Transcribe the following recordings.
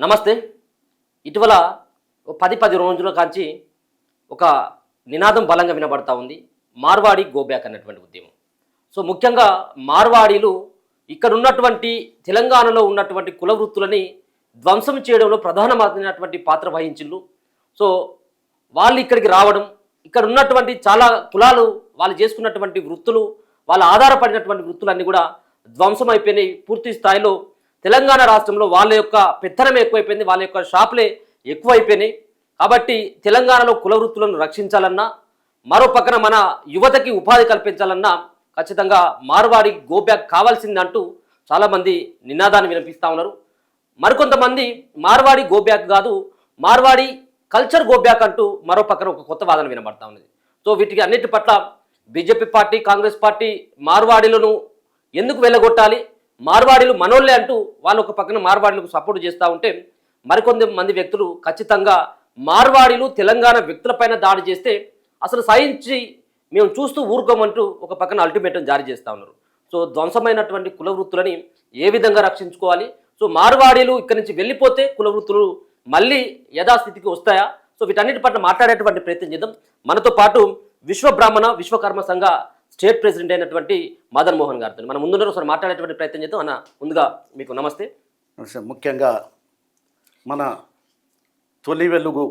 నమస్తే. ఇటీవల 10 రోజుల కాంచి ఒక నినాదం బలంగా వినబడతా ఉంది. మార్వాడి గో బ్యాక్ అన్నటువంటి ఉద్యమం. సో ముఖ్యంగా మార్వాడీలు ఇక్కడ ఉన్నటువంటి తెలంగాణలో ఉన్నటువంటి కుల వృత్తులని ధ్వంసం చేయడంలో ప్రధానమైనటువంటి పాత్ర వహించిళ్ళు. సో వాళ్ళు ఇక్కడికి రావడం, ఇక్కడ ఉన్నటువంటి చాలా కులాలు వాళ్ళు చేసుకున్నటువంటి వృత్తులు, వాళ్ళు ఆధారపడినటువంటి వృత్తులన్నీ కూడా ధ్వంసం అయిపోయినాయి. పూర్తి స్థాయిలో తెలంగాణ రాష్ట్రంలో వాళ్ళ యొక్క పెత్తనం ఎక్కువైపోయింది, వాళ్ళ యొక్క షాపులే ఎక్కువైపోయినాయి. కాబట్టి తెలంగాణలో కుల వృత్తులను రక్షించాలన్నా, మరో పక్కన మన యువతకి ఉపాధి కల్పించాలన్నా ఖచ్చితంగా మార్వాడి గో బ్యాక్ కావాల్సిందంటూ చాలామంది నినాదాన్ని వినిపిస్తూ ఉన్నారు. మరికొంతమంది మార్వాడి గో బ్యాక్ కాదు, మార్వాడి కల్చర్ గో బ్యాక్ అంటూ మరో పక్కన ఒక కొత్త వాదన వినబడతా ఉన్నది. సో వీటికి అన్నిటి పట్ల బీజేపీ పార్టీ, కాంగ్రెస్ పార్టీ మార్వాడీలను ఎందుకు వెళ్ళగొట్టాలి, మార్వాడీలు మనోళ్ళే అంటూ వాళ్ళు ఒక పక్కన మార్వాడీలకు సపోర్ట్ చేస్తూ ఉంటే, మరికొంతమంది వ్యక్తులు ఖచ్చితంగా మార్వాడీలు తెలంగాణ వ్యక్తులపైన దాడి చేస్తే అసలు సహించి మేము చూస్తూ ఊరుకోమంటూ ఒక పక్కన అల్టిమేటం జారీ చేస్తూ ఉన్నారు. సో ధ్వంసమైనటువంటి కుల వృత్తులని ఏ విధంగా రక్షించుకోవాలి, సో మార్వాడీలు ఇక్కడి నుంచి వెళ్ళిపోతే కుల వృత్తులు మళ్ళీ యథాస్థితికి వస్తాయా, సో వీటన్నిటి పట్ల మాట్లాడేటువంటి ప్రయత్నం చేద్దాం. మనతో పాటు విశ్వబ్రాహ్మణ విశ్వకర్మ సంఘ స్టేట్ ప్రెసిడెంట్ అయినటువంటి మదన్ మోహన్ గారితో మన ముందున్నారు. ఒకసారి మాట్లాడేటువంటి ప్రయత్నం చేద్దాం. అన్న, ముందుగా మీకు నమస్తే. ముఖ్యంగా మన తొలి వెలుగు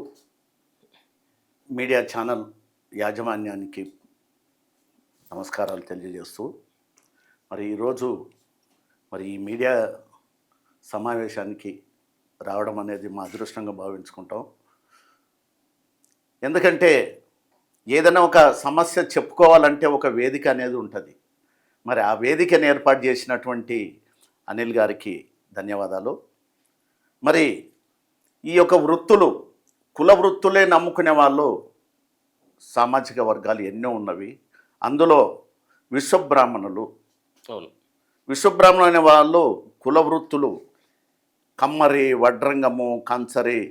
మీడియా ఛానల్ యాజమాన్యానికి నమస్కారాలు తెలియజేస్తూ, మరి ఈరోజు ఈ మీడియా సమావేశానికి రావడం అనేది మా అదృష్టంగా భావించుకుంటాం. ఎందుకంటే ఏదైనా ఒక సమస్య చెప్పుకోవాలంటే ఒక వేదిక అనేది ఉంటుంది. మరి ఆ వేదికను ఏర్పాటు చేసినటువంటి అనిల్ గారికి ధన్యవాదాలు. మరి ఈ యొక్క వృత్తులు, కుల వృత్తులే నమ్ముకునే వాళ్ళు సామాజిక వర్గాలు ఎన్నో ఉన్నవి. అందులో విశ్వబ్రాహ్మణులు, విశ్వబ్రాహ్మణులు అనే వాళ్ళు కుల వృత్తులు కమ్మరి, వడ్రంగము, కంచరి,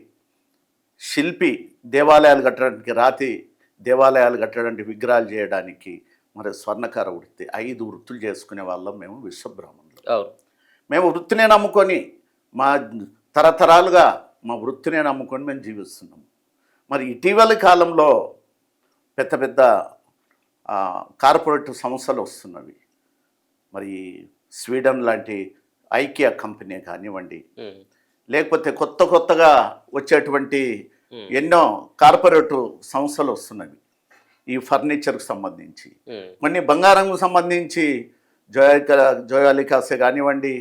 శిల్పి, దేవాలయాలు కట్టడానికి, రాతి దేవాలయాలు కట్టడానికి, విగ్రహాలు చేయడానికి, మరి స్వర్ణకార వృత్తి, 5 వృత్తులు చేసుకునే వాళ్ళం మేము విశ్వబ్రాహ్మణులు. మేము వృత్తినే నమ్ముకొని మా తరతరాలుగా మా వృత్తినే నమ్ముకొని మేము జీవిస్తున్నాము. మరి ఇటీవలి కాలంలో పెద్ద పెద్ద కార్పొరేట్ సంస్థలు వస్తున్నవి. మరి స్వీడన్ లాంటి ఐకియా కంపెనీ కానివ్వండి, లేకపోతే కొత్తగా వచ్చేటువంటి ఎన్నో కార్పొరేట్ సంస్థలు వస్తున్నవి. ఈ ఫర్నిచర్కి సంబంధించి, కొన్ని బంగారంకు సంబంధించి జోయాలికాసే కానివ్వండి,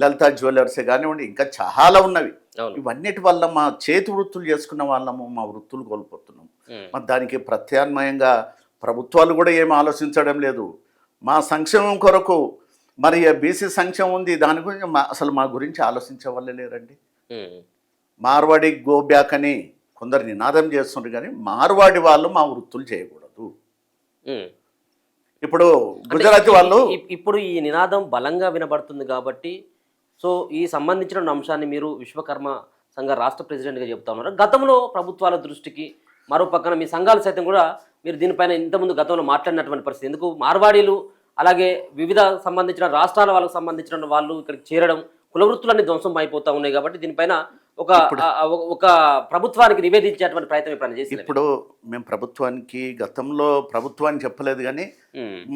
లలితా జ్యువెలర్సే కానివ్వండి, ఇంకా చాలా ఉన్నవి. ఇవన్నిటి వల్ల మా చేతి వృత్తులు చేసుకున్న వాళ్ళము మా వృత్తులు కోల్పోతున్నాం. మరి దానికి ప్రత్యామ్నాయంగా ప్రభుత్వాలు కూడా ఏమి ఆలోచించడం లేదు. మా సంక్షేమం కొరకు మరి బీసీ సంక్షేమం ఉంది, దాని గురించి అసలు మా గురించి ఆలోచించే వాళ్ళే లేరండి. మార్వాడి గో బ్యాక్ అని కొందరు నినాదం చేస్తున్నారు, కానీ మార్వాడి వాళ్ళు మా వృత్తులు చేయకూడదు. ఇప్పుడు గుజరాతీ వాళ్ళు ఇప్పుడు ఈ నినాదం బలంగా వినబడుతుంది కాబట్టి, సో ఈ సంబంధించిన అంశాన్ని మీరు విశ్వకర్మ సంఘ రాష్ట్ర ప్రెసిడెంట్గా చెప్తా ఉన్నారు. గతంలో ప్రభుత్వాల దృష్టికి, మరో పక్కన మీ సంఘాలు సైతం కూడా మీరు దీనిపైన ఇంతకుముందు గతంలో మాట్లాడినటువంటి పరిస్థితి, ఎందుకు మార్వాడీలు అలాగే వివిధ సంబంధించిన రాష్ట్రాల వాళ్ళకు సంబంధించిన వాళ్ళు ఇక్కడికి చేరడం, కుల వృత్తులన్నీ ధ్వంసం అయిపోతూ ఉన్నాయి. కాబట్టి దీనిపైన ఒక ప్రభుత్వానికి నివేదించేటువంటి ప్రయత్నం ఎప్పుడైనా చేసి? ఇప్పుడు మేము ప్రభుత్వానికి గతంలో ప్రభుత్వానికి చెప్పలేదు, కానీ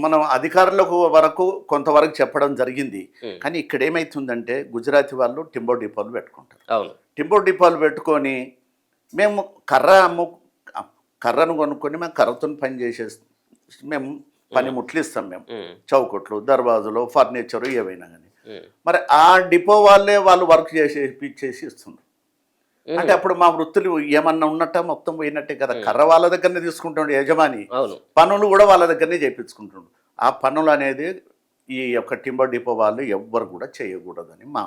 మనం అధికారులకు వరకు కొంతవరకు చెప్పడం జరిగింది. కానీ ఇక్కడ ఏమైతుందంటే గుజరాతీ వాళ్ళు టింబో డిపోలు పెట్టుకుంటారు. టింబో డిపోలు పెట్టుకొని మేము కర్రను కొనుక్కొని మేము కర్రతో పని చేసేస్తాం. మేము పనిముట్లు ఇస్తాం, మేము చౌకట్లు, దర్వాజులు, ఫర్నిచరు ఏవైనా కానీ. మరి ఆ డిపో వాళ్ళే వాళ్ళు వర్క్ చేసి ఇస్తున్నారు. అంటే అప్పుడు మా వృత్తులు ఏమన్నా ఉన్నట్ట మొత్తం పోయినట్టే కదా. కర్ర వాళ్ళ దగ్గరనే తీసుకుంటుండే యజమాని, పనులు కూడా వాళ్ళ దగ్గరనే చేయించుకుంటుండు. ఆ పనులు అనేది ఈ యొక్క టింబర్ డిపో వాళ్ళు ఎవ్వరు కూడా చేయకూడదని మా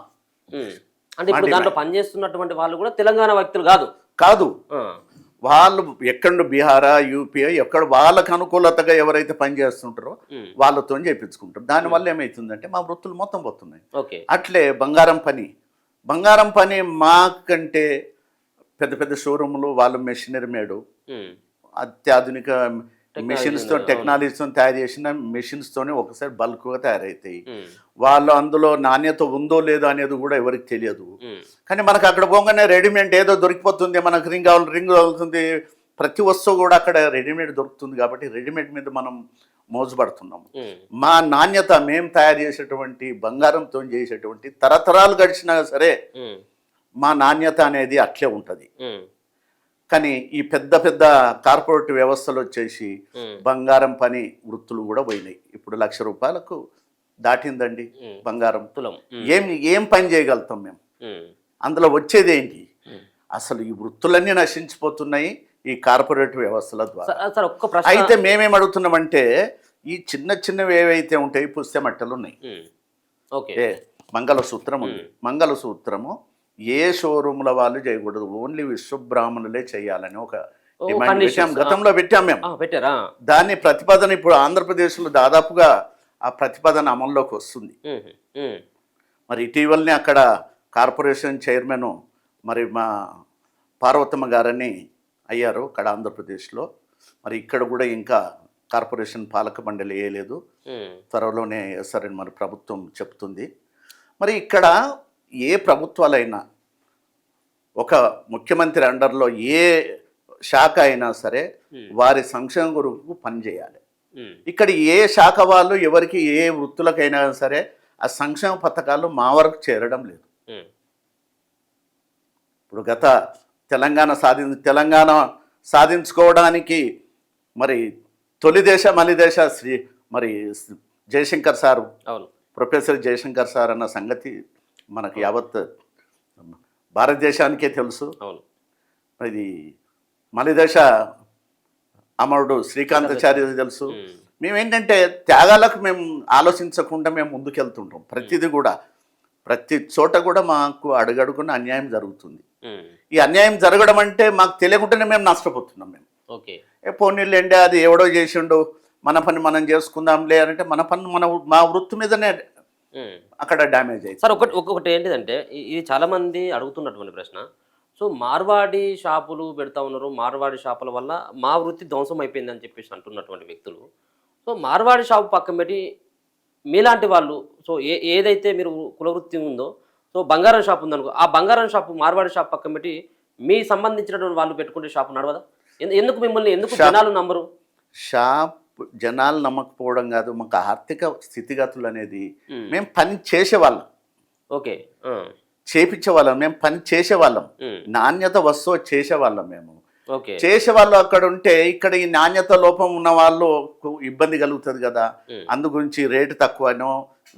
అంటే ఇప్పుడు దాంట్లో పనిచేస్తున్నటువంటి వాళ్ళు కూడా తెలంగాణ వ్యక్తులు కాదు. వాళ్ళు ఎక్కడ బీహారా, యూపీ, ఎక్కడ వాళ్ళకు అనుకూలతగా ఎవరైతే పని చేస్తుంటారో వాళ్ళతో చేయించుకుంటారు. దానివల్ల ఏమవుతుందంటే మా వృత్తులు మొత్తం పోతున్నాయి. అట్లే బంగారం పని మాకంటే పెద్ద పెద్ద షోరూములు వాళ్ళు మెషినరీ మేడు, అత్యాధునిక మిషన్స్తో అవును. టెక్నాలజీతో తయారు చేసిన మిషన్స్తోనే ఒకసారి బల్క్గా తయారవుతాయి. ఉమ్, వాళ్ళు అందులో నాణ్యత ఉందో లేదో అనేది కూడా ఎవరికి తెలియదు. ఉమ్, కానీ మనకు అక్కడ పోగానే రెడీమేడ్ ఏదో దొరికిపోతుంది, మనకు రింగ్ కావాలి రింగ్ అవుతుంది, ప్రతి వస్తువు కూడా అక్కడ రెడీమేడ్ దొరుకుతుంది కాబట్టి రెడీమేడ్ మీద మనం మోజుపడుతున్నాము. ఉమ్, మా నాణ్యత మేము తయారు చేసేటువంటి బంగారంతో చేసేటువంటి తరతరాలు గడిచినా సరే ఉమ్, మా నాణ్యత అనేది అట్లే ఉంటుంది. ఉమ్, కానీ ఈ పెద్ద పెద్ద కార్పొరేట్ వ్యవస్థలు వచ్చేసి ఉమ్, బంగారం పని వృత్తులు కూడా పోయినాయి. ఇప్పుడు ₹1,00,000 దాటిందండి ఉమ్. బంగారం. తులం. ఉమ్, ఏం పని చేయగలుగుతాం మేము? ఉమ్, అందులో వచ్చేది ఏంటి? ఉమ్. అసలు ఈ వృత్తులన్నీ నశించిపోతున్నాయి ఈ కార్పొరేట్ వ్యవస్థల ద్వారా. సార్ ఒక్క ప్రశ్న. అయితే మేమేం అడుగుతున్నామంటే ఈ చిన్న చిన్నవి ఏవైతే ఉంటాయి, పుస్తె మట్టలు ఉన్నాయి, ఉమ్, ఓకే. మంగళసూత్రం ఉంది. మంగళసూత్రము ఏ షోరూమ్ల వాళ్ళు చేయకూడదు, ఓన్లీ విశ్వబ్రాహ్మణులే చేయాలని ఒక ఓ, డిమాండ్ conditions. పెట్టాం, గతంలో పెట్టాం మేము. పెట్టారా? దాన్ని ప్రతిపాదన ఇప్పుడు ఆంధ్రప్రదేశ్లో దాదాపుగా ఆ ప్రతిపాదన అమల్లోకి వస్తుంది. ఉమ్, ఉమ్, మరి ఇటీవలనే అక్కడ కార్పొరేషన్ చైర్మన్ మరి మా పార్వతమ్మ గారని అయ్యారు అక్కడ ఆంధ్రప్రదేశ్లో. మరి ఇక్కడ కూడా ఇంకా కార్పొరేషన్ పాలక మండలి వేయలేదు, ఉమ్, త్వరలోనే వేస్తారని మరి ప్రభుత్వం చెప్తుంది. మరి ఇక్కడ ఏ ప్రభుత్వాలైనా ఒక ముఖ్యమంత్రి అండర్లో ఏ శాఖ అయినా సరే వారి సంక్షేమం కొరకు పనిచేయాలి. ఉమ్, ఇక్కడ ఏ శాఖ వాళ్ళు ఎవరికి ఏ వృత్తులకైనా సరే ఆ సంక్షేమ పథకాలు మా వరకు చేరడం లేదు. ఉమ్, ఇప్పుడు గత తెలంగాణ సాధించుకోవడానికి మరి తొలి దేశ మలి దేశ మరి జయశంకర్ సారు, అవును. ప్రొఫెసర్ జయశంకర్ సార్ అన్న సంగతి మనకు యావత్ భారతదేశానికే తెలుసు. అవును. ఇది మలిదశ అమరుడు శ్రీకాంతాచార్య తెలుసు. ఉమ్, మేమేంటంటే త్యాగాలకు మేము ఆలోచించకుండా మేము ముందుకెళ్తుంటాం. ప్రతిదీ కూడా ప్రతి చోట కూడా మాకు అడుగడుగున అన్యాయం జరుగుతుంది. ఉమ్, ఈ అన్యాయం జరగడం అంటే మాకు తెలియకుండానే మేము నష్టపోతున్నాం. మేము ఓకే. పోనీళ్ళండి అది ఎవడో చేసిండు, మన పని మనం చేసుకుందాంలే అంటే మన పని మా వృత్తి మీదనే ఉమ్. అక్కడ డ్యామేజ్ అయింది. సార్ ఒక్కొక్కటి ఏంటిదంటే ఇది చాలామంది అడుగుతున్నటువంటి ప్రశ్న. సో మార్వాడి షాపులు పెడతా ఉన్నారు, మార్వాడి షాపుల వల్ల మా వృత్తి ధ్వంసం అయిపోయిందని చెప్పేసి అంటున్నటువంటి వ్యక్తులు. సో మార్వాడి షాపు పక్కన పెట్టి మీలాంటి వాళ్ళు, సో ఏదైతే మీరు కులవృత్తి ఉందో, సో బంగారం షాప్ ఉందనుకో, ఆ బంగారం షాపు మార్వాడి షాప్ పక్కన పెట్టి మీ సంబంధించినటువంటి వాళ్ళు పెట్టుకుంటే షాపు నడవదా? ఎందుకు మిమ్మల్ని జనాలు నమ్మరు? షాప్ జనాలు నమ్మకపోవడం కాదు, మాకు ఆర్థిక స్థితిగతులు అనేది మేము పని చేసేవాళ్ళం. ఓకే. చేపించేవాళ్ళం, మేము పని చేసేవాళ్ళం, నాణ్యత వస్తువు చేసేవాళ్ళం. మేము ఓకే. చేసేవాళ్ళు అక్కడ ఉంటే ఇక్కడ ఈ నాణ్యత లోపం ఉన్న వాళ్ళు ఇబ్బంది కలుగుతుంది కదా, అందు గురించి రేటు తక్కువనో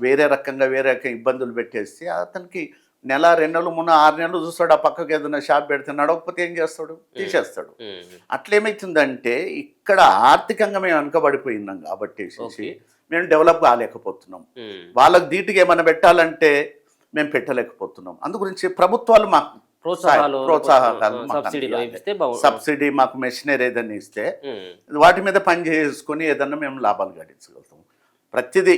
వేరే రకంగా ఇబ్బందులు పెట్టేస్తే అతనికి నెల 2 నెలలు 3 6 నెలలు చూస్తాడు. ఆ పక్కకి ఏదైనా షాప్ పెడితే నడవకపోతే ఏం చేస్తాడు? తీసేస్తాడు. అట్లేమవుతుందంటే ఇక్కడ ఆర్థికంగా మేము వెనుకబడిపోయినాం కాబట్టి మేము డెవలప్ కాలేకపోతున్నాం. వాళ్ళకి ధీటుగా ఏమైనా పెట్టాలంటే మేము పెట్టలేకపోతున్నాం. అందు గురించి ప్రభుత్వాలు మాకు ప్రోత్సాహకాలు, సబ్సిడీ, మాకు మెషినరీ ఏదైనా ఇస్తే వాటి మీద పని చేసుకొని ఏదన్నా మేము లాభాలు గడించగలుగుతాం. ప్రతిదీ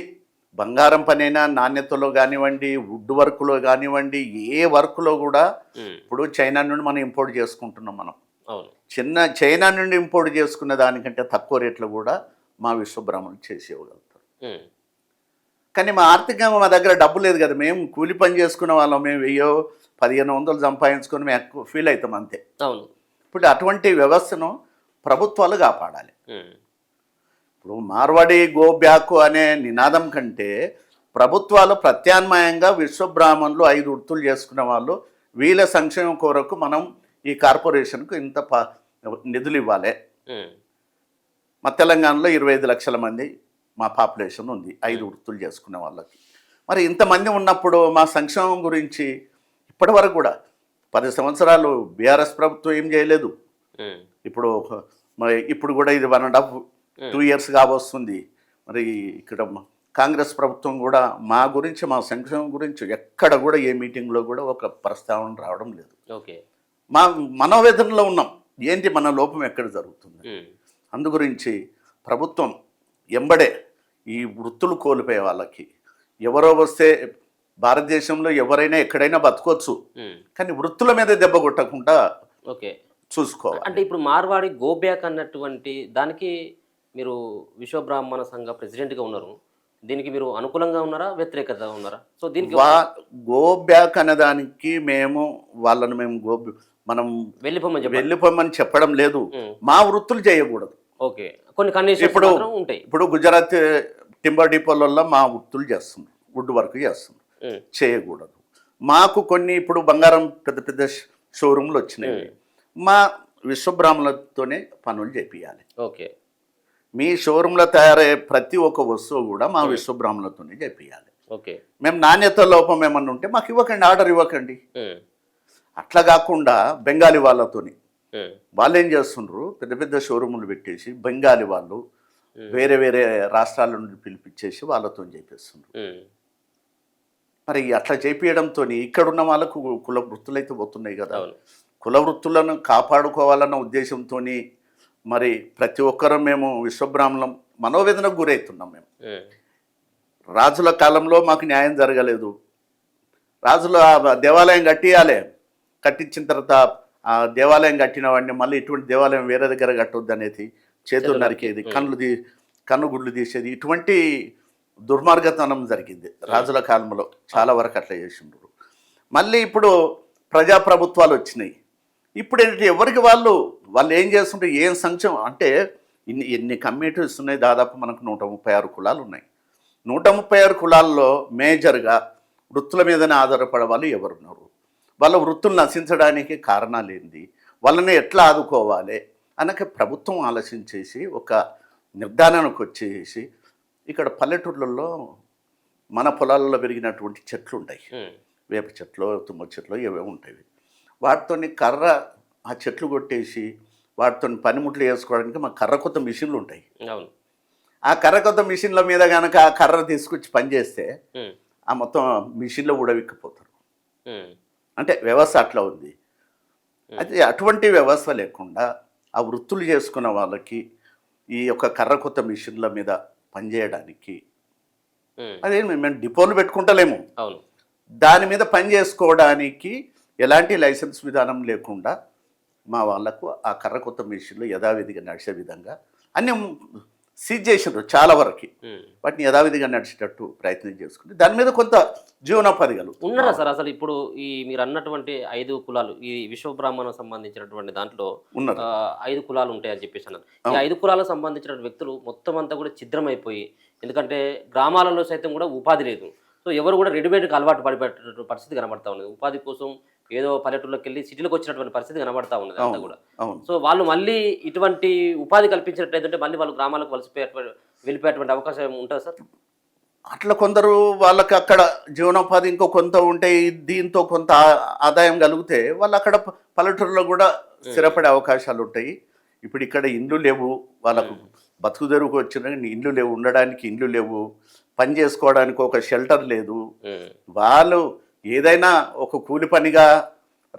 బంగారం పనైనా నాణ్యతలో కానివ్వండి, వుడ్ వర్క్లో కానివ్వండి, ఏ వర్క్లో కూడా ఇప్పుడు చైనా నుండి మనం ఇంపోర్ట్ చేసుకుంటున్నాం. మనం చైనా నుండి ఇంపోర్ట్ చేసుకునే దానికంటే తక్కువ రేట్లో కూడా మా విశ్వబ్రాహ్మణులు చేసి ఇవ్వగలుగుతారు. కానీ మా ఆర్థికంగా మా దగ్గర డబ్బు లేదు కదా, మేము కూలి పని చేసుకునే వాళ్ళం. మేము 1000-1500 సంపాదించుకొని మేము ఎక్కువ ఫీల్ అవుతాం అంతే. అవును. ఇప్పుడు అటువంటి వ్యవస్థను ప్రభుత్వాలు కాపాడాలి. ఇప్పుడు మార్వాడి గో బ్యాక్ అనే నినాదం కంటే ప్రభుత్వాలు ప్రత్యామ్నాయంగా విశ్వబ్రాహ్మణులు 5 వృత్తులు చేసుకునే వాళ్ళు వీళ్ళ సంక్షేమం కొరకు మనం ఈ కార్పొరేషన్కు ఇంత నిధులు ఇవ్వాలి. మా తెలంగాణలో 25 లక్షల మంది మా పాపులేషన్ ఉంది 5 వృత్తులు చేసుకునే వాళ్ళకి. మరి ఇంతమంది ఉన్నప్పుడు మా సంక్షేమం గురించి ఇప్పటి వరకు కూడా 10 సంవత్సరాలు బీఆర్ఎస్ ప్రభుత్వం ఏం చేయలేదు. ఇప్పుడు కూడా ఇది 1.5-2 ఇయర్స్ కావస్తుంది. మరి ఇక్కడ కాంగ్రెస్ ప్రభుత్వం కూడా మా గురించి, మా సంక్షేమం గురించి ఎక్కడ కూడా ఏ మీటింగ్లో కూడా ఒక ప్రస్తావన రావడం లేదు. ఓకే. మా మనోవేదనలో ఉన్నాం, ఏంటి మన లోపం ఎక్కడ జరుగుతుంది. అందు గురించి ప్రభుత్వం ఎంబడే ఈ వృత్తులు కోల్పోయే వాళ్ళకి ఎవరో వస్తే భారతదేశంలో ఎవరైనా ఎక్కడైనా బతకొచ్చు, కానీ వృత్తుల మీద దెబ్బ కొట్టకుండా ఓకే చూసుకోవాలి. అంటే ఇప్పుడు మార్వాడి గోబ్యాక్ అన్నటువంటి దానికి మీరు విశ్వబ్రాహ్మణ సంఘ ప్రెసిడెంట్గా ఉన్నారు. దీనికి మీరు అనుకూలంగా ఉన్నారా? వ్యతిరేకత ఉన్నారా? సో దీనికి వా గో బ్యాక్ అనేదానికి వాళ్ళని మేము మనం వెళ్ళిపోమని చెప్పండి. వెళ్ళిపోమని చెప్పడం లేదు. మా వృత్తులు చేయకూడదు. ఓకే. కొన్ని కండిషన్స్ ఇప్పుడు మాత్రం ఉంటాయి. ఇప్పుడు గుజరాత్ టింబర్ డిపోలలో మా వృత్తులు చేస్తున్నారు, వుడ్ వర్క్ చేస్తున్నారు, చేయకూడదు. మాకు కొన్ని ఇప్పుడు బంగారం పెద్ద పెద్ద షోరూమ్లు వచ్చినాయి, మా విశ్వబ్రాహ్మణులతోనే పనులు చేపియాలి. ఓకే. మీ షోరూంలో తయారయ్యే ప్రతి ఒక్క వస్తువు కూడా మా విశ్వబ్రాహ్మణులతోనే చేపియాలి. ఓకే. మేము నాణ్యత లోపం ఏమన్నా ఉంటే మాకు ఇవ్వకండి, ఆర్డర్ ఇవ్వకండి. అట్లా కాకుండా బెంగాలీ వాళ్ళతోని వాళ్ళు ఏం చేస్తుండ్రు, పెద్ద పెద్ద షోరూములు పెట్టేసి బెంగాలీ వాళ్ళు వేరే వేరే రాష్ట్రాల నుండి పిలిపించేసి వాళ్ళతో చేపిస్తుండ్రు. మరి అట్లా చేపించడంతో ఇక్కడున్న వాళ్ళకు కుల వృత్తులు అయితే పోతున్నాయి కదా. కుల వృత్తులను కాపాడుకోవాలన్న ఉద్దేశంతో మరి ప్రతి ఒక్కరూ మేము విశ్వబ్రాహ్మణం మనోవేదనకు గురవుతున్నాం. మేము రాజుల కాలంలో మాకు న్యాయం జరగలేదు. రాజులు ఆ దేవాలయం కట్టియాలి, కట్టించిన తర్వాత ఆ దేవాలయం కట్టిన వాడిని మళ్ళీ ఇటువంటి దేవాలయం వేరే దగ్గర కట్టొద్దు అనేది, చేతులు నరికేది, కన్నుగుడ్లు తీసేది, ఇటువంటి దుర్మార్గతనం జరిగింది రాజుల కాలంలో. చాలా వరకు అట్లా చేసిండ్రు. మళ్ళీ ఇప్పుడు ప్రజాప్రభుత్వాలు వచ్చినాయి. ఇప్పుడు ఏంటంటే ఎవరికి వాళ్ళు ఏం చేస్తుంటే ఏం సంక్షేమం అంటే ఎన్ని కమ్యూనిటీస్ ఉన్నాయి, దాదాపు మనకు 136 కులాలు ఉన్నాయి. 136 కులాల్లో మేజర్గా వృత్తుల మీదనే ఆధారపడే వాళ్ళు ఎవరున్నారు, వాళ్ళ వృత్తులు నశించడానికి కారణాలు ఏంటి, వాళ్ళని ఎట్లా ఆదుకోవాలి అనక ప్రభుత్వం ఆలోచించేసి ఒక నిర్ధారణకు వచ్చేసి ఇక్కడ పల్లెటూళ్ళల్లో మన పొలాల్లో పెరిగినటువంటి చెట్లు ఉంటాయి, వేప చెట్లు, తుమ్మ చెట్లు ఇవే ఉంటాయి. వాటితో కర్ర ఆ చెట్లు కొట్టేసి వాటితో పనిముట్లు వేసుకోవడానికి మా కర్ర కొత్త మిషన్లు ఉంటాయి. ఆ కర్ర కొత్త మిషన్ల మీద కనుక ఆ కర్ర తీసుకొచ్చి పనిచేస్తే ఆ మొత్తం మిషన్లో ఉడవిక్కిపోతారు. అంటే వ్యవస్థ అట్లా ఉంది. అయితే అటువంటి వ్యవస్థ లేకుండా ఆ వృత్తులు చేసుకున్న వాళ్ళకి ఈ యొక్క కర్ర కొత్త మిషన్ల మీద పనిచేయడానికి అదే మేము డిపోలు పెట్టుకుంటలేము, దాని మీద పని చేసుకోవడానికి ఎలాంటి లైసెన్స్ విధానం లేకుండా మా వాళ్ళకు ఆ కర్ర కొత్త మిషన్లు యథావిధిగా నడిచే విధంగా అన్నీ సీజ్ చేసారు చాలా వరకు. వాటిని యథావిధిగా నడిచేటట్టు ప్రయత్నం చేసుకుంటే దాని మీద కొంత జీవనోపాధి ఉన్నారా సార్? అసలు ఇప్పుడు ఈ మీరు అన్నటువంటి 5 కులాలు, ఈ విశ్వబ్రాహ్మణం సంబంధించినటువంటి దాంట్లో 5 కులాలు ఉంటాయని చెప్పేసి అన్నారు. ఈ 5 కులాలకు సంబంధించిన వ్యక్తులు మొత్తం అంతా కూడా ఛిద్రమైపోయి, ఎందుకంటే గ్రామాలలో సైతం కూడా ఉపాధి లేదు. సో ఎవరు కూడా రెడీమేడ్కి అలవాటు పడిపోయేటటువంటి పరిస్థితి కనబడతా ఉన్నది. ఉపాధి కోసం ఏదో పల్లెటూరులోకి వెళ్ళి సిటీలోకి వచ్చినటువంటి పరిస్థితి కనబడతా ఉన్నది అంతా కూడా. సో వాళ్ళు మళ్ళీ ఇటువంటి ఉపాధి కల్పించినట్లయితే మళ్ళీ వాళ్ళు గ్రామాలకు వెళ్ళిపోయేటువంటి అవకాశం ఉంటుంది సార్? అట్లా కొందరు వాళ్ళకి అక్కడ జీవనోపాధి ఇంకో కొంత ఉంటే దీంతో కొంత ఆదాయం కలిగితే వాళ్ళు అక్కడ పల్లెటూరులో కూడా స్థిరపడే అవకాశాలు ఉంటాయి. ఇప్పుడు ఇక్కడ ఇండ్లు లేవు, వాళ్ళకు బతుకు తెరువుకు వచ్చిన ఇండ్లు లేవు, ఉండడానికి ఇండ్లు లేవు, పని చేసుకోవడానికి ఒక షెల్టర్ లేదు. వాళ్ళు ఏదైనా ఒక కూలి పనిగా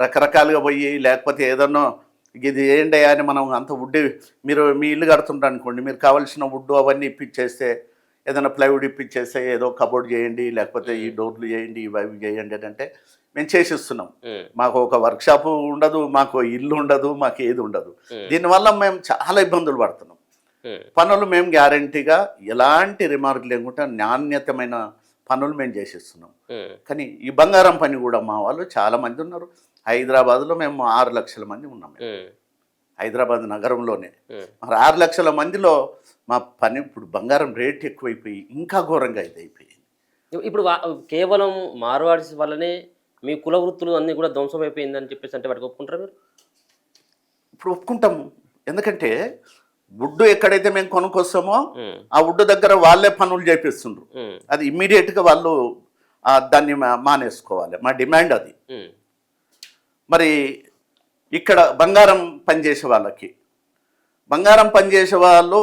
రకరకాలుగా పోయి లేకపోతే ఏదన్నా ఇది ఏంటి అని మనం అంత వుడ్ మీరు మీ ఇల్లు కడుతుంటారు అనుకోండి, మీరు కావాల్సిన వుడ్ అవన్నీ ఇప్పించేస్తే, ఏదైనా ప్లైవుడ్ ఇప్పించేస్తే ఏదో కబోర్డ్ చేయండి, లేకపోతే ఈ డోర్లు చేయండి, ఇవి చేయండి అని అంటే మేము చేసిస్తున్నాం. మాకు ఒక వర్క్షాప్ ఉండదు, మాకు ఇల్లు ఉండదు, మాకు ఏది ఉండదు. దీనివల్ల మేము చాలా ఇబ్బందులు పడుతున్నాం. పనులు మేము గ్యారంటీగా ఎలాంటి రిమార్క్ లేకుండా నాణ్యతమైన పనులు మేము చేసిస్తున్నాం. కానీ ఈ బంగారం పని కూడా మా వాళ్ళు చాలా మంది ఉన్నారు. హైదరాబాద్లో మేము 6 లక్షల మంది ఉన్నాం. హైదరాబాద్ నగరంలోనే మరి 6 లక్షల మందిలో మా పని ఇప్పుడు బంగారం రేట్ ఎక్కువైపోయి ఇంకా ఘోరంగా ఇది అయిపోయింది. ఇప్పుడు కేవలం మార్వాడిస్ వల్లనే మీ కుల వృత్తులు అన్నీ కూడా ధ్వంసం అయిపోయిందని చెప్పేసి అంటే వాటికి ఒప్పుకుంటారా మీరు? ఇప్పుడు ఒప్పుకుంటాము. ఎందుకంటే వుడ్ ఎక్కడైతే మేము కొనుక్కొస్తామో ఆ వుడ్ దగ్గర వాళ్ళే పనులు చేపిస్తుండ్రు. అది ఇమ్మీడియట్గా వాళ్ళు దాన్ని మానేసుకోవాలి. మా డిమాండ్ అది. మరి ఇక్కడ బంగారం పనిచేసే వాళ్ళకి, బంగారం పనిచేసే వాళ్ళు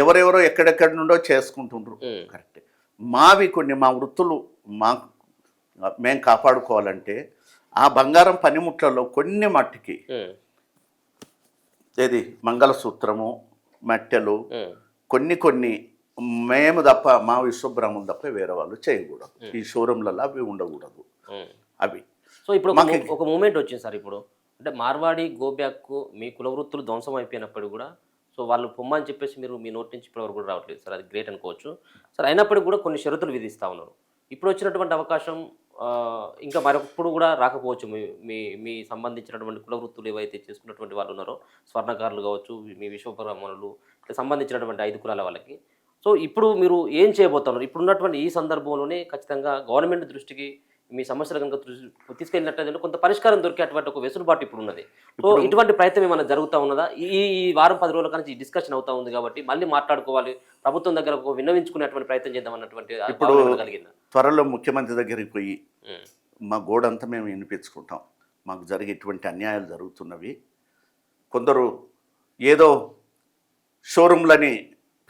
ఎవరెవరో ఎక్కడెక్కడి నుండో చేసుకుంటుండ్రు. కరెక్ట్. మావి కొన్ని మా వృత్తులు మేము కాపాడుకోవాలంటే ఆ బంగారం పనిముట్లలో కొన్ని మట్టికి ఏది మంగళసూత్రము, మెట్టెలు కొన్ని మేము తప్ప, మా విశ్వబ్రాహ్మణం తప్ప వేరే వాళ్ళు చేయకూడదు. ఈ షోరూంలలో అవి ఉండకూడదు అవి. సో ఇప్పుడు ఒక మూమెంట్ వచ్చింది సార్. ఇప్పుడు అంటే మార్వాడి గోబ్యాక్ మీ కుల వృత్తులు ధ్వంసం అయిపోయినప్పుడు కూడా సో సో వాళ్ళు పొమ్మని చెప్పేసి మీరు మీ నోటి నుంచి ఇప్పటివరకు కూడా రావట్లేదు సార్, అది గ్రేట్ అనుకోవచ్చు సార్. అయినప్పటికీ కూడా కొన్ని షరతులు విధిస్తూ ఉన్నారు. ఇప్పుడు వచ్చినటువంటి అవకాశం ఇంకా మరొకప్పుడు కూడా రాకపోవచ్చు. మీ మీ మీ సంబంధించినటువంటి కుల వృత్తులు ఏవైతే చేసుకున్నటువంటి వాళ్ళు ఉన్నారో, స్వర్ణకారులు కావచ్చు, మీ విశ్వబ్రాహ్మణులు, ఇట్లా సంబంధించినటువంటి 5 కులాల వాళ్ళకి. సో ఇప్పుడు మీరు ఏం చేయబోతున్నారు? ఇప్పుడున్నటువంటి ఈ సందర్భంలోనే ఖచ్చితంగా గవర్నమెంట్ దృష్టికి మీ సమస్యలు కనుక తీసుకెళ్ళినట్లయితే కొంత పరిష్కారం దొరికేటువంటి ఒక వెసులుబాటు ఇప్పుడు ఉన్నది. సో ఇటువంటి ప్రయత్నం ఏమైనా జరుగుతూ ఉన్నదా? ఈ ఈ వారం 10 రోజుల నుంచి డిస్కషన్ అవుతా ఉంది కాబట్టి మళ్ళీ మాట్లాడుకోవాలి, ప్రభుత్వం దగ్గర విన్నవించుకునేటువంటి ప్రయత్నం చేద్దాం అన్నటువంటి ఇప్పుడు కలిగిందా? త్వరలో ముఖ్యమంత్రి దగ్గరికి పోయి మా గోడంతా మేము వినిపించుకుంటాం, మాకు జరిగే ఇటువంటి అన్యాయాలు జరుగుతున్నవి, కొందరు ఏదో షోరూమ్లని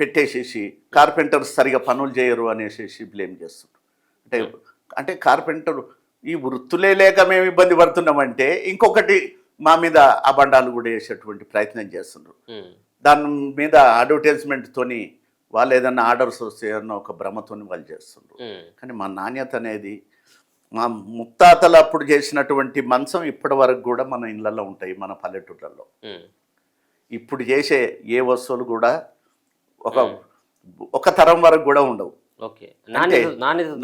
పెట్టేసేసి కార్పెంటర్స్ సరిగా పనులు చేయరు అనేసి బ్లేమ్ చేస్తుంటారు. అంటే కార్పెంటర్ ఈ వృత్తులే లేక మేము ఇబ్బంది పడుతున్నామంటే ఇంకొకటి మా మీద అబండాలు కూడా వేసేటువంటి ప్రయత్నం చేస్తున్నారు. దాని మీద అడ్వర్టైజ్మెంట్తోని వాళ్ళు ఏదన్నా ఆర్డర్స్ వస్తే అన్న ఒక భ్రమతోని వాళ్ళు చేస్తున్నారు. కానీ మా నాణ్యత అనేది మా ముత్తాతలు అప్పుడు చేసినటువంటి మంచం ఇప్పటి వరకు కూడా మన ఇళ్ళల్లో ఉంటాయి, మన పల్లెటూళ్ళల్లో. ఇప్పుడు చేసే ఏ వస్తువులు కూడా ఒక తరం వరకు కూడా ఉండవు.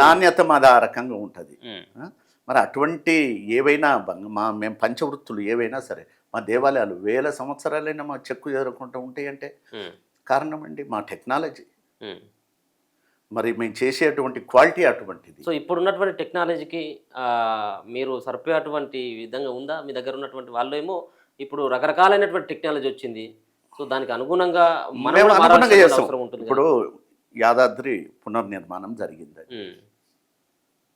నాణ్యత మాది ఆ రకంగా ఉంటుంది. మరి అటువంటి ఏవైనా మేము పంచవృత్తులు ఏవైనా సరే, మా దేవాలయాలు 1000 సంవత్సరాలైనా మా చెక్కు ఎదురకుండా ఉంటాయంటే కారణం అండి మా టెక్నాలజీ, మరి మేము చేసేటువంటి క్వాలిటీ అటువంటిది. సో ఇప్పుడున్నటువంటి టెక్నాలజీకి మీరు సరిపోయేటువంటి విధంగా ఉందా? మీ దగ్గర ఉన్నటువంటి వాళ్ళు ఏమో ఇప్పుడు రకరకాలైనటువంటి టెక్నాలజీ వచ్చింది, సో దానికి అనుగుణంగా మనం చేస్తాం. ఇప్పుడు యాదాద్రి పునర్నిర్మాణం జరిగింది.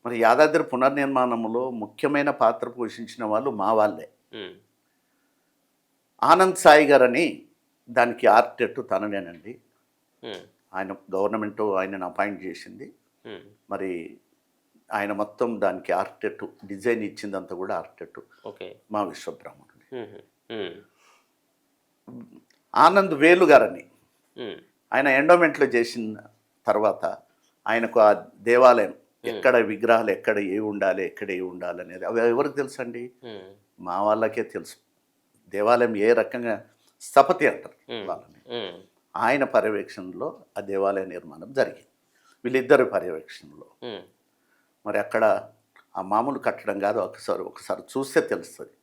మరి యాదాద్రి పునర్నిర్మాణంలో ముఖ్యమైన పాత్ర పోషించిన వాళ్ళు మా వాళ్ళే. ఆనంద్ సాయి గారని దానికి ఆర్కిటెక్ట్ తననేనండి. ఆయన గవర్నమెంట్ ఆయనను అపాయింట్ చేసింది. మరి ఆయన మొత్తం దానికి ఆర్కిటెక్ట్ డిజైన్ ఇచ్చిందంతా కూడా ఆర్కిటెక్ట్ మా విశ్వబ్రాహ్మణుడు. ఆనంద్ వేలు గారని ఆయన ఎండోమెంట్లో చేసిన తర్వాత ఆయనకు ఆ దేవాలయం ఎక్కడ విగ్రహాలు ఎక్కడ ఏ ఉండాలి అనేది అవి ఎవరికి తెలుసు అండి? మా వాళ్ళకే తెలుసు. దేవాలయం ఏ రకంగా స్థపతి అంటారు వాళ్ళని. ఆయన పర్యవేక్షణలో ఆ దేవాలయ నిర్మాణం జరిగింది, వీళ్ళిద్దరి పర్యవేక్షణలో. మరి అక్కడ ఆ మామూలు కట్టడం కాదు, ఒకసారి చూస్తే తెలుస్తుంది.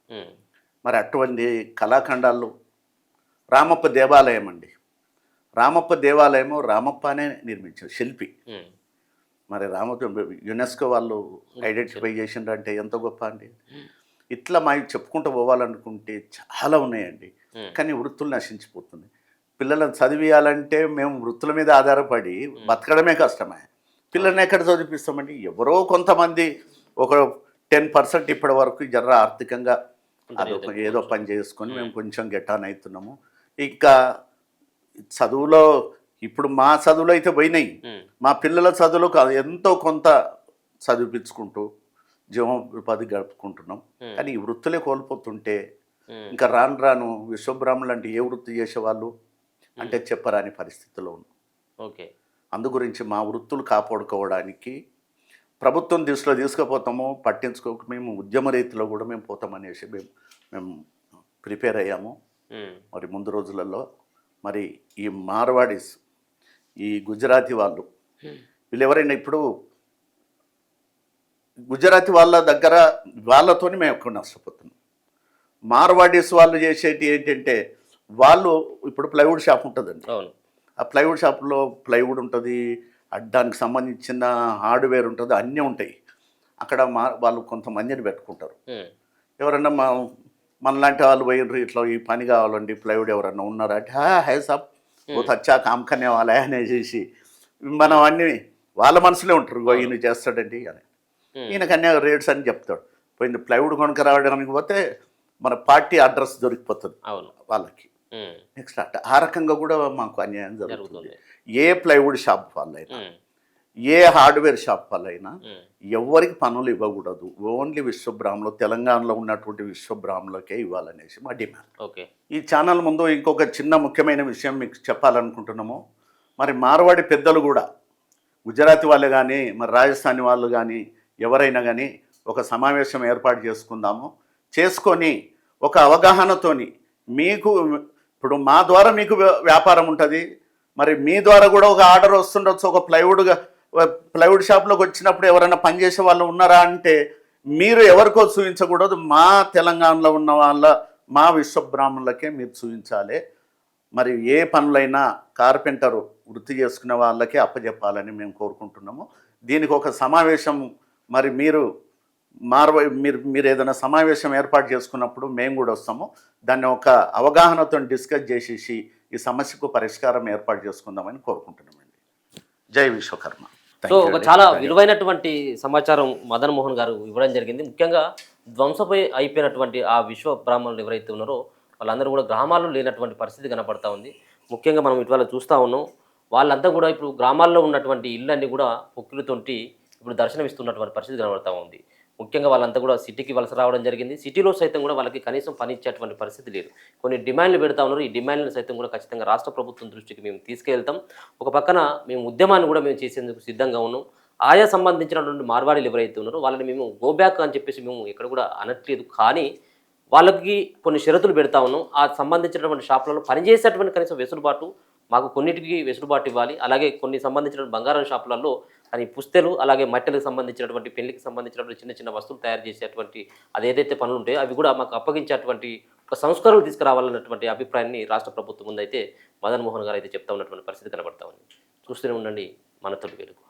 మరి అటువంటి కళాఖండాల్లో రామప్ప దేవాలయం అండి. రామప్ప దేవాలయము రామప్ప అనే నిర్మించారు శిల్పి. మరి యునెస్కో వాళ్ళు ఐడెంటిఫై చేసిండ్రంటే ఎంత గొప్ప అండి. ఇట్లా మా చెప్పుకుంటూ పోవాలనుకుంటే చాలా ఉన్నాయండి. కానీ వృత్తులు నశించిపోతుంది. పిల్లలను చదివియాలంటే మేము వృత్తుల మీద ఆధారపడి బతకడమే కష్టమే. పిల్లల్ని ఎక్కడ చదివిపిస్తామండి? ఎవరో కొంతమంది ఒక 10% ఇప్పటి వరకు జర ఆర్థికంగా ఏదో పని చేసుకొని మేము కొంచెం గెటాన్ అవుతున్నాము. ఇంకా చదువులో ఇప్పుడు మా చదువులు అయితే పోయినాయి, మా పిల్లల చదువులో ఎంతో కొంత చదివిపించుకుంటూ జీవనోపాధి గడుపుకుంటున్నాం. కానీ ఈ వృత్తులే కోల్పోతుంటే ఇంకా రాను విశ్వబ్రాహ్మణులు అంటే ఏ వృత్తి చేసేవాళ్ళు అంటే చెప్పరాని పరిస్థితిలో ఉన్నాం. అందు గురించి మా వృత్తులు కాపాడుకోవడానికి ప్రభుత్వం దృష్టిలో తీసుకుపోతాము, పట్టించుకోక మేము ఉద్యమ రీతిలో కూడా మేము పోతామనేసి మేము ప్రిపేర్ అయ్యాము. మరి ముందు రోజులలో మరి ఈ మార్వాడీస్, ఈ గుజరాతీ వాళ్ళు, వీళ్ళు ఎవరైనా ఇప్పుడు గుజరాతీ వాళ్ళ దగ్గర వాళ్ళతో మేము ఎక్కువ నష్టపోతున్నాం. మార్వాడీస్ వాళ్ళు చేసేటి ఏంటంటే వాళ్ళు ఇప్పుడు ప్లైవుడ్ షాప్ ఉంటుందండి. ఆ ప్లైవుడ్ షాప్లో ప్లైవుడ్ ఉంటుంది, దానికి సంబంధించిన హార్డ్వేర్ ఉంటుంది, అన్నీ ఉంటాయి. అక్కడ వాళ్ళు కొంతమందిని పెట్టుకుంటారు. ఎవరన్నా మనలాంటి వాళ్ళు పోయినరు ఇట్లా ఈ పని కావాలండి ప్లైవుడ్ ఎవరన్నా ఉన్నారా అంటే హై సాబ్ బహుత్ అచ్చా కామ్ కనే వాళ్ళ అనేసి మనం అన్నీ వాళ్ళ మనసులో ఉంటారు. ఈయన చేస్తాడండి అని, ఈయనకు అన్నీ రేట్స్ అని చెప్తాడు. పోయింది ప్లైవుడ్ కొనుక రావడానికి పోతే మన పార్టీ అడ్రస్ దొరికిపోతుంది వాళ్ళకి. నెక్స్ట్ ఆ రకంగా కూడా మాకు అన్యాయం జరుగుతుంది. ఏ ప్లైవుడ్ షాప్ వాళ్ళైనా, ఏ హార్డ్వేర్ షాప్ వాళ్ళైనా ఎవరికి పనులు ఇవ్వకూడదు. ఓన్లీ విశ్వబ్రాహ్మణులు, తెలంగాణలో ఉన్నటువంటి విశ్వబ్రాహ్మణులకే ఇవ్వాలనేసి మా డిమాండ్. ఈ ఛానల్ ముందు ఇంకొక చిన్న ముఖ్యమైన విషయం మీకు చెప్పాలనుకుంటున్నాము. మరి మార్వాడి పెద్దలు కూడా, గుజరాతీ వాళ్ళు కానీ మరి రాజస్థానీ వాళ్ళు కానీ ఎవరైనా కానీ ఒక సమావేశం ఏర్పాటు చేసుకుందాము. చేసుకొని ఒక అవగాహనతోని మీకు ఇప్పుడు మా ద్వారా మీకు వ్యాపారం ఉంటుంది, మరి మీ ద్వారా కూడా ఒక ఆర్డర్ వస్తుండొచ్చు. ఒక ప్లైవుడ్ షాప్లోకి వచ్చినప్పుడు ఎవరైనా పనిచేసే వాళ్ళు ఉన్నారా అంటే మీరు ఎవరికో చూపించకూడదు, మా తెలంగాణలో ఉన్న మా విశ్వబ్రాహ్మణులకే మీరు చూపించాలి. మరి ఏ పనులైనా కార్పెంటరు వృత్తి చేసుకునే వాళ్ళకే అప్పచెప్పాలని మేము కోరుకుంటున్నాము. దీనికి ఒక సమావేశం మరి మీరు మీరు ఏదైనా సమావేశం ఏర్పాటు చేసుకున్నప్పుడు మేము కూడా వస్తాము. దాన్ని ఒక అవగాహనతో డిస్కస్ చేసేసి ఈ సమస్యకు పరిష్కారం ఏర్పాటు చేసుకుందామని కోరుకుంటున్నామండి. జై విశ్వకర్మ. సో ఒక చాలా విలువైనటువంటి సమాచారం మదన్ మోహన్ గారు ఇవ్వడం జరిగింది. ముఖ్యంగా ధ్వంసపై అయిపోయినటువంటి ఆ విశ్వ బ్రాహ్మణులు ఎవరైతే ఉన్నారో వాళ్ళందరూ కూడా గ్రామాల్లో లేనటువంటి పరిస్థితి కనపడతా ఉంది. ముఖ్యంగా మనం ఇటీవల చూస్తూ ఉన్నాం, వాళ్ళంతా కూడా ఇప్పుడు గ్రామాల్లో ఉన్నటువంటి ఇళ్ళన్నీ కూడా పొక్కులతోటి ఇప్పుడు దర్శనమిస్తున్నటువంటి పరిస్థితి కనబడతా ఉంది. ముఖ్యంగా వాళ్ళంతా కూడా సిటీకి వలస రావడం జరిగింది. సిటీలో సైతం కూడా వాళ్ళకి కనీసం పని ఇచ్చేటువంటి పరిస్థితి లేదు. కొన్ని డిమాండ్లు పెడతా ఉన్నారు. ఈ డిమాండ్లను సైతం కూడా ఖచ్చితంగా రాష్ట్ర ప్రభుత్వం దృష్టికి మేము తీసుకెళ్తాం. ఒక పక్కన మేము ఉద్యమాన్ని కూడా మేము చేసేందుకు సిద్ధంగా ఉన్నాం. ఆయా సంబంధించినటువంటి మార్వాడీలు ఎవరైతే ఉన్నారో వాళ్ళని మేము గో బ్యాక్ అని చెప్పేసి మేము ఎక్కడ కూడా అనట్లేదు. కానీ వాళ్ళకి కొన్ని షరతులు పెడతా ఉన్నాం. ఆ సంబంధించినటువంటి షాపులలో పనిచేసేటువంటి కనీసం వెసులుబాటు మాకు కొన్నిటికి వెసులుబాటు ఇవ్వాలి. అలాగే కొన్ని సంబంధించిన బంగారం షాపులలో అని పుస్తెలు, అలాగే మట్టెలకు సంబంధించినటువంటి పెళ్లికి సంబంధించినటువంటి చిన్న చిన్న వస్తువులు తయారు చేసేటువంటి అదేదైతే పనులు ఉంటాయో అవి కూడా మాకు అప్పగించేటువంటి ఒక సంస్కరణలు తీసుకురావాలన్నటువంటి అభిప్రాయాన్ని రాష్ట్ర ప్రభుత్వం ముందైతే మదన్ మోహన్ గారు అయితే చెప్తా ఉన్నటువంటి పరిస్థితి కనబడతా ఉంది. చూస్తూనే ఉండండి మన తొలి వెలుగు.